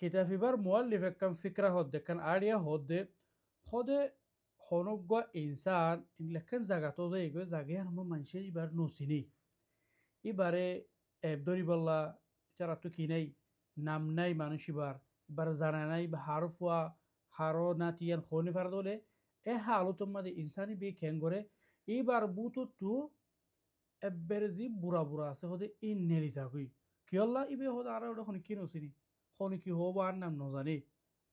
كتافيبر مؤلف كان فكرة هود كان آريا هود خود خونوغا إنسان إن لكن زاغاتو زي يقول زاغي هم منشي بار نوسيني إبارة إبدوري بالله ترى كيني نامناي مانوشي بار بار زاناناي بحرفوا حارو ناتيان خوني فردولي حالو تما دي إنساني بي كنغوري إبار بوتو تو إبرزي برا برا سه هود إن نيلي تاكوي كيالله إبه هود آرا هود خوني كينوسيني خوني كي هو بار نام نوزاني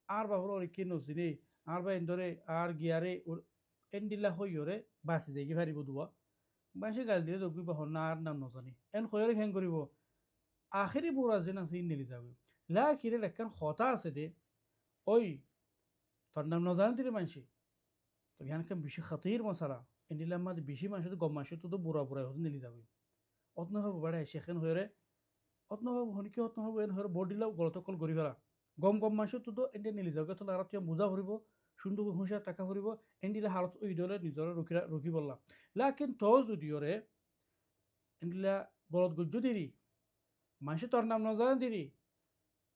আর বাবুর ওর কি নসিনি আর বা এন্দরে আর গিয়ারে এন্ডিলা হইয়রে বাসি যাই কি পারিব দুয়া বাসে গাল দিলে দগবি বহন না আর নাম নজানি এন হইয়রে খেং করিব আখেরি বুড়া যে না সিন নিলি যাবে লা কিরে লেখান হতা আছে দে ওই তোর নাম নজানি দিলে মানসি তো ইয়ান কেন বেশি খাতির মশালা এন্ডিলা মাঝে বেশি মানুষ তো গম মানুষ তো বুড়া বুড়া হতে নিলি যাবে অতন ভাবে বাড়ায় সেখান হইরে অতন ভাবে হনিকে অতন ভাবে এন হইরে বডিলাও গলতকল গড়ি ফেলা গম গম মাসে তো এন্ডে নিলি যাওগে তো আর বুঝা ফুরিব সুন্দর হুঁশিয়ার টাকা ফুরিব এন্ডিলে হালত ওই দলে নিজরে রুখি বললাম লাকিন তো যদিওরে এন্ডিলা গলত গুজ্জু দিরি মানুষে তোর নাম নজান দিরি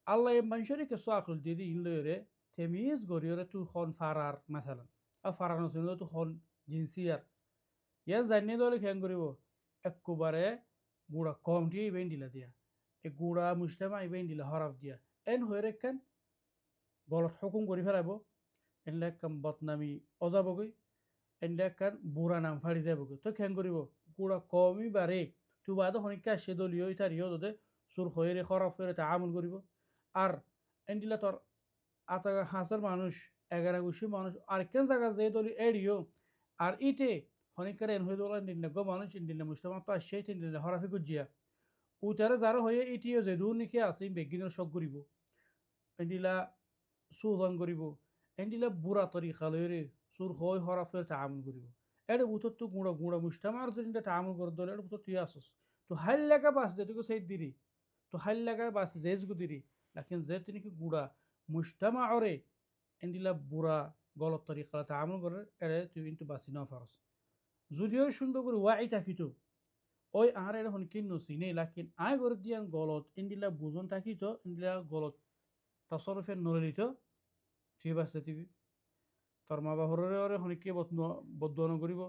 আল্লাহ মানুষের কিছু আকল দিদি ইনলরে তেমিজ গরিয়রে তুই খন ফারার মাসালান আর ফারার নছিল তুই খন জিন্সিয়ার ইয়ান জানিয়ে দলে খেয়াং করিব একবারে গুড়া কম দিয়ে ইবেন দিলা দিয়া এ গুড়া মুসলামা ইবেন দিলা হরাফ দিয়া এন হয়ে কেন গলত হুকুম করে ফেলাব এনলে কাম বদনামি অজাবগৈ এনলে কান বুড়া নাম ফাড়ি যাবগৈ তো খেং করিব গুড়া কমই বারে তু বাদে হনিকা সে দলীয় ইতার ইয়দে সুর হয়ে খরাফ হয়ে আমল করিব আর এনডিলা তোর আতা হাঁসের মানুষ 11 মানুষ আর কেন জায়গা যে দলি এড়িও আর ইটে হনিকার এন হয়ে দোলা নির্ণয় মানুষ ইন্ডিলা মুস্তামা তো আসছে ইন্ডিলা হরাফি গুজিয়া উতারে যারা হয়ে ইটিও যে দূর নিকে আছে বেগিনের শখ করিব এন্ডিলা সুজন করিব এন্ডিলা বুড়া তরিকা লইরে সুর হয় হরাফের তামল করিব এটা বুতর তো গুঁড়া গুঁড়া মুস্তামার যদি তামল করে দলে এটা বুতর তুই আসস তো হাইল লাগা বাস যেটুকু সেই দিরি তো হাইল লাগা বাস জেজগু দিরি লাকিন যে তিনি কি গুঁড়া মুস্তামা অরে এন্ডিলা বুড়া গলত তরিকা তামল করে এড়ে তুই কিন্তু বাসি না ফারস যদিও সুন্দর করে ওয়াই থাকিত ওই আর এটা হন কিন নসিনে লাকিন আয় করে দিয়ান গলত এন্ডিলা বুজন থাকিত এন্ডিলা গলত তাসরফের নলিত ঠিক আছে তুই তোর মা বাহরে ওরে হনিকে বদুয়া নকরিব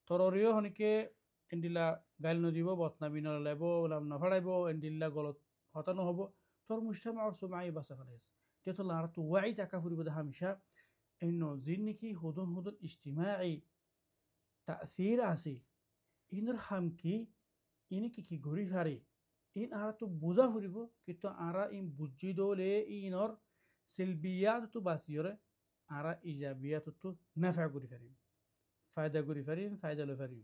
তোর অরিও হনিকে এন্ডিলা গাইল নদিব বদনামি নলাইব ওলাম নফাড়াইব এন্ডিল্লা গলত হতানো হব তোর মুস্তামা আর সুমাই বাসা ফেলাইস যেহেতু লার তো ওয়াই টাকা ফুরিব দে হামিশা এই নজির নাকি হুদন ইজতিমাই তাসির আছে ইনর হামকি ইনি কি ঘুরি ফারে ইন আরা তো বুঝা ফুরিব কিন্তু আরা ইন বুঝি দলে ইনর সিলবিয়াত তো বাসিয়রে আরা ইজাবিয়াত তো নাফা করি ফারিম ফায়দা করি ফারিম ফায়দা লো ফারিম